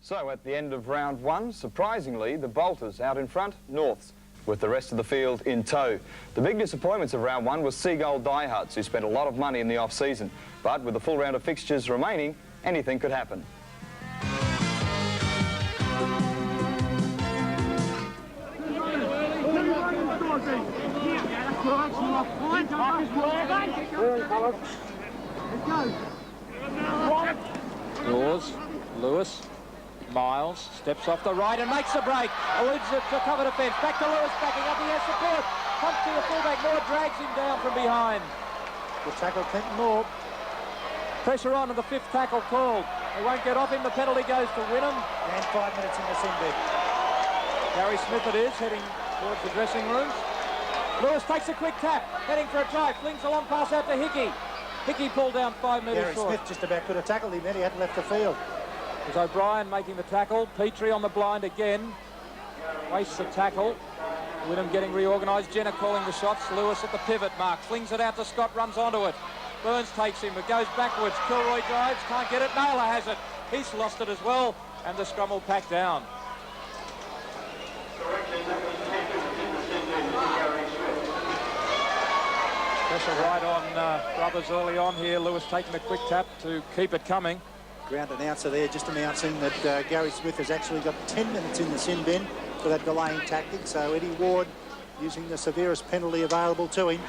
So at the end of round one, surprisingly, the Bolters out in front, Norths, with the rest of the field in tow. The big disappointments of round one was Seagull Diehards, who spent a lot of money in the off-season. But with the full round of fixtures remaining, anything could happen. Dawes, Lewis, Miles steps off the right and makes the break. Eludes it to cover defence. Back to Lewis, backing up. He has support. Pumps to the fullback. Moore drags him down from behind. The tackle, Clinton Moore. Pressure on to the fifth tackle called. They won't get off him. The penalty goes to Wynnum. And 5 minutes in the sin bin. Gary Smith it is, heading towards the dressing rooms. Lewis takes a quick tap, heading for a try. Flings a long pass out to Hickey. Hickey pulled down 5 metres Gary short. Smith just about could have tackled him then. He hadn't left the field. There's O'Brien making the tackle. Petrie on the blind again. Wastes the tackle. Wynnum getting reorganised. Jenner calling the shots. Lewis at the pivot mark. Flings it out to Scott. Runs onto it. Burns takes him. It goes backwards. Kilroy drives. Can't get it. Naylor has it. He's lost it as well. And the scrum will pack down. Pressure right on Brothers early on here. Lewis taking a quick tap to keep it coming. Ground announcer there just announcing that Gary Smith has actually got 10 minutes in the sin bin for that delaying tactic. So Eddie Ward using the severest penalty available to him.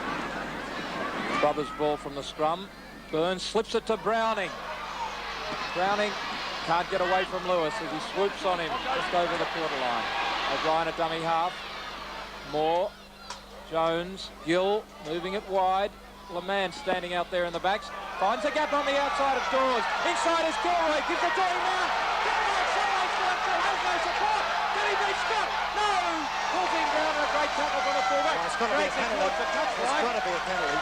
Brothers ball from the scrum. Burns slips it to Browning. Browning can't get away from Lewis as he swoops on him just over the quarter line. O'Brien a dummy half. Moore, Jones, Gill moving it wide. LeMan standing out there in the backs. Finds a gap on the outside of Dawes. Inside is Kilroy. Gives it to him now. Kilroy sideways to left field. There's no support. Did he beat Scott? No. Pulls him down and a great tackle from the fullback. It's got to be a penalty. It's got to be a penalty.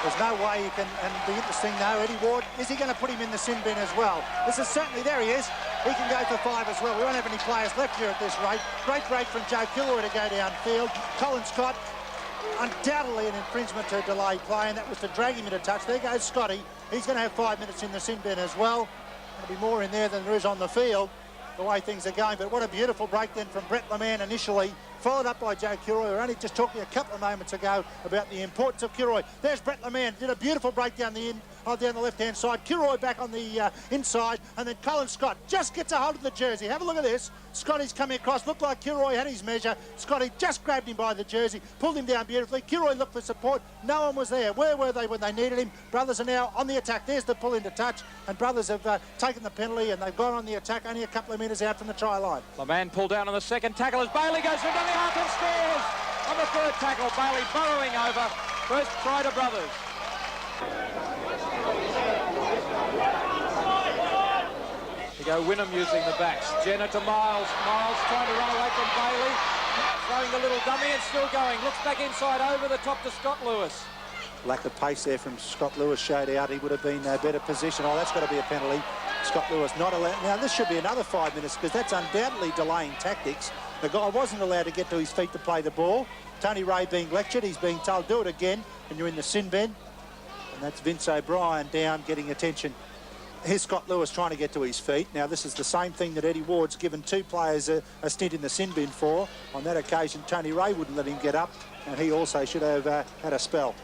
There's no way you can, and the interesting though, Eddie Ward, is he going to put him in the sin bin as well? This is certainly, there he is. He can go for 5 as well. We won't have any players left here at this rate. Great break from Joe Kilroy to go downfield. Colin Scott, undoubtedly an infringement to delay play, and that was to drag him into touch. There goes Scotty. He's going to have 5 minutes in the sin bin as well. There'll be more in there than there is on the field, the way things are going. But what a beautiful break then from Brett LeMan initially, followed up by Joe Kilroy. We were only just talking a couple of moments ago about the importance of Kilroy. There's Brett LeMan, did a beautiful break down the left-hand side. Kilroy back on the inside, and then Colin Scott just gets a hold of the jersey. Have a look at this. Scotty's coming across, looked like Kilroy had his measure. Scotty just grabbed him by the jersey, pulled him down beautifully. Kilroy looked for support. No one was there. Where were they when they needed him? Brothers are now on the attack. There's the pull into touch, and Brothers have taken the penalty, and they've gone on the attack only a couple of metres out from the try line. LeMan pulled down on the second tackle as Bailey goes for dummy half and scores. On the third tackle, Bailey burrowing over. First try to Brothers. We go Wynnum using the backs. Jenner to Miles. Miles trying to run away from Bailey. Throwing the little dummy and still going. Looks back inside over the top to Scott Lewis. Lack of pace there from Scott Lewis showed out. He would have been in a better position. Oh, that's got to be a penalty. Scott Lewis not allowed. Now, this should be another 5 minutes because that's undoubtedly delaying tactics. The guy wasn't allowed to get to his feet to play the ball. Tony Ray being lectured. He's being told, do it again when you're in the sin bin. And that's Vince O'Brien down, getting attention. Here's Scott Lewis trying to get to his feet. Now, this is the same thing that Eddie Ward's given 2 players a stint in the sin bin for. On that occasion, Tony Ray wouldn't let him get up, and he also should have had a spell.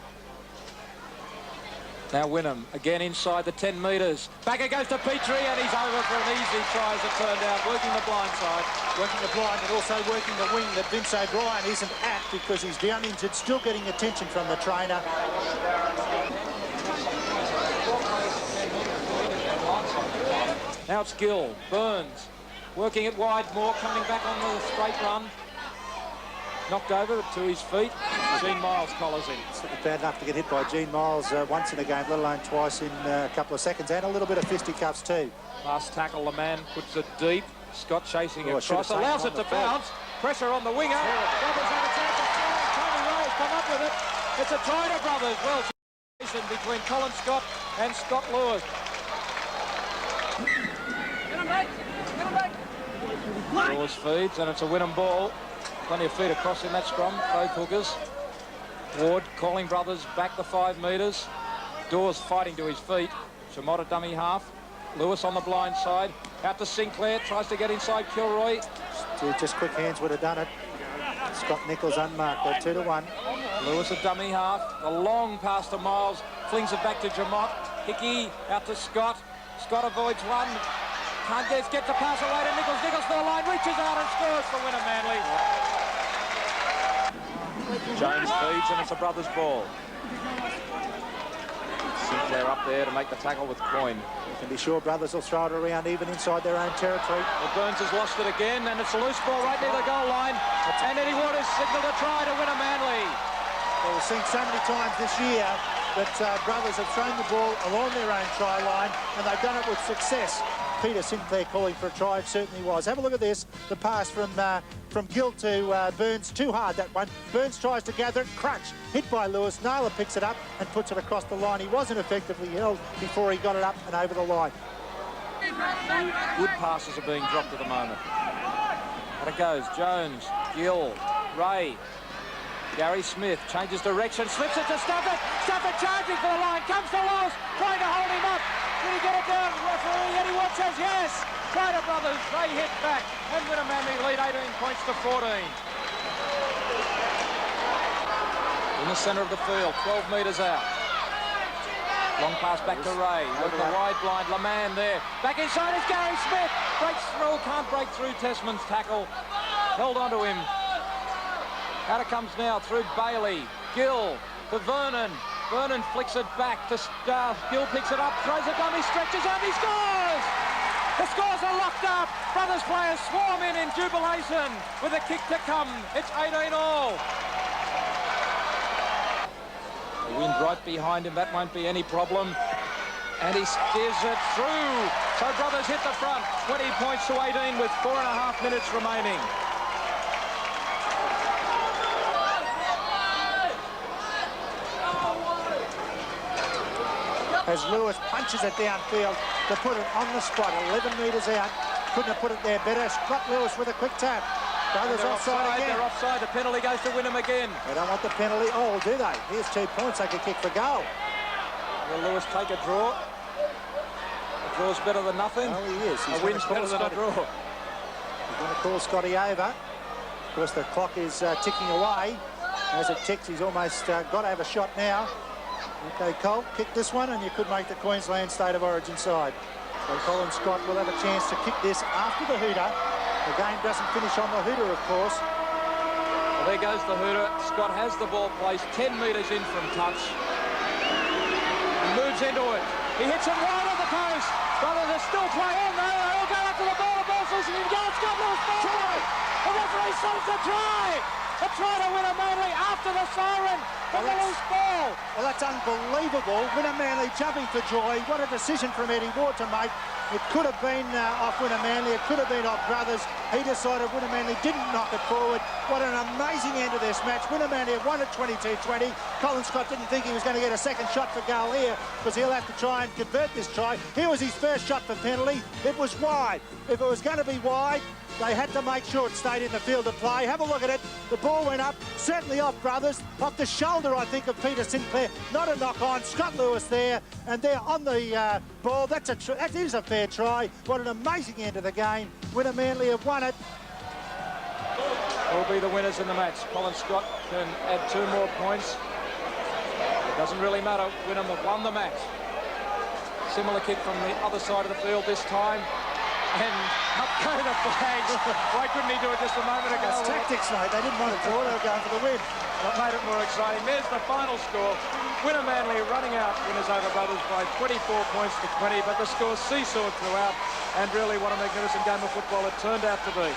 Now Wynnum again inside the 10 metres. Back it goes to Petrie, and he's over for an easy try as it turned out, working the blind side. Working the blind and also working the wing that Vince O'Brien isn't at because he's down injured, still getting attention from the trainer. Now it's Gill, Burns, working it wide, Moore coming back on the straight run. Knocked over to his feet. Gene Miles collars him. It's bad enough to get hit by Gene Miles once in a game, let alone twice in a couple of seconds, and a little bit of fisticuffs too. Last tackle, the man puts it deep. Scott chasing across, allows it to bounce. Pressure on the winger. Brothers have a chance of scoring. Tony Ray's come up with it. It's a try to Brothers. Well, between Colin Scott and Scott Lewis. Lewis feeds, and it's a Wynnum ball. Plenty of feet across in that scrum, both hookers. Ward calling Brothers back the 5 metres. Dawes fighting to his feet. Shamotta dummy half. Lewis on the blind side. Out to Sinclair. Tries to get inside Kilroy. Just quick hands would have done it. Scott Nichols unmarked. They're 2-1. Lewis a dummy half. A long pass to Miles. Flings it back to Jamot. Hickey out to Scott. Scott avoids one. Can't get the pass away to Nichols. Nichols for the line. Reaches out and scores for Wynnum Manly. Jones feeds and it's a brother's ball. Sinclair up there to make the tackle with Coyne. You can be sure brothers will throw it around even inside their own territory. Well, Burns has lost it again and it's a loose ball right near the goal line. And Eddie Waters signalled a try to Wynnum Manly. Well, we've seen so many times this year that brothers have thrown the ball along their own try line and they've done it with success. Peter Sinclair calling for a try, it certainly was. Have a look at this, the pass from Gill to Burns, too hard that one. Burns tries to gather it, crunch, hit by Lewis. Naylor picks it up and puts it across the line. He wasn't effectively held before he got it up and over the line. Good passes are being dropped at the moment. And it goes, Jones, Gill, Ray, Gary Smith changes direction, slips it to Stafford. Stafford charging for the line, comes to Lewis, trying to hold him up. Did he get it down? Referee Eddie Watt says yes. Prater brothers, they hit back and Wynnum Manly lead 18 points to 14. In the centre of the field, 12 metres out. Long pass back to Ray with the wide blind. Laman there. Back inside is Gary Smith. Breaks through, can't break through Tessman's tackle. Held onto him. Out it comes now through Bailey. Gill to Vernon. Vernon flicks it back to Staff. Gill picks it up, throws it down, he stretches out, he scores! The scores are locked up. Brothers players swarm in jubilation with a kick to come. It's 18-all. The wind right behind him, that won't be any problem. And he steers it through. So Brothers hit the front. 20 points to 18 with 4.5 minutes remaining. As Lewis punches it downfield to put it on the spot, 11 metres out. Couldn't have put it there better. Scott Lewis with a quick tap. Brothers offside again. They're offside. The penalty goes to Wynnum again. They don't want the penalty. Oh, do they? Here's 2 points. They could kick for goal. Will Lewis take a draw? A draw's better than nothing. Oh, he is. A win's better than a draw. He's going to call Scotty over. Of course, the clock is ticking away. As it ticks, he's almost got to have a shot now. Okay, Cole, kick this one and you could make the Queensland State of Origin side. So Colin Scott will have a chance to kick this after the hooter. The game doesn't finish on the hooter, of course. Well, there goes the hooter. Scott has the ball placed 10 metres in from touch. He moves into it. He hits it wide on the post. Brothers are still playing. No, they all go up to the ball. The ball's losing him. Go, Scott Lewis ball. The referee says a try. A try to Wynnum Manly after the siren. The loose ball. Well, that's unbelievable. Wynnum Manly jumping for joy. What a decision from Eddie Ward to make. It could have been off Wynnum Manly. It could have been off Brothers. He decided Wynnum Manly didn't knock it forward. What an amazing end to this match. Wynnum Manly have won at 22-20. Colin Scott didn't think he was going to get a second shot for goal here because he'll have to try and convert this try. Here was his first shot for penalty. It was wide. If it was going to be wide, they had to make sure it stayed in the field of play. Have a look at it. The ball went up, certainly off Brothers, off the shoulder, I think, of Peter Sinclair. Not a knock on. Scott Lewis there, and they're on the ball. That is a fair try. What an amazing end of the game. Wynnum Manly have won it. Will be the winners in the match. Colin Scott can add 2 more points. It doesn't really matter. Wynnum have won the match. Similar kick from the other side of the field this time. And up go the flags. Why couldn't he do it just a moment ago? It's tactics, mate. They didn't want to draw. They were going for the win. What made it more exciting? There's the final score. Wynnum Manly running out winners over Brothers by 24 points to 20, but the score seesawed throughout, and really what a magnificent game of football it turned out to be.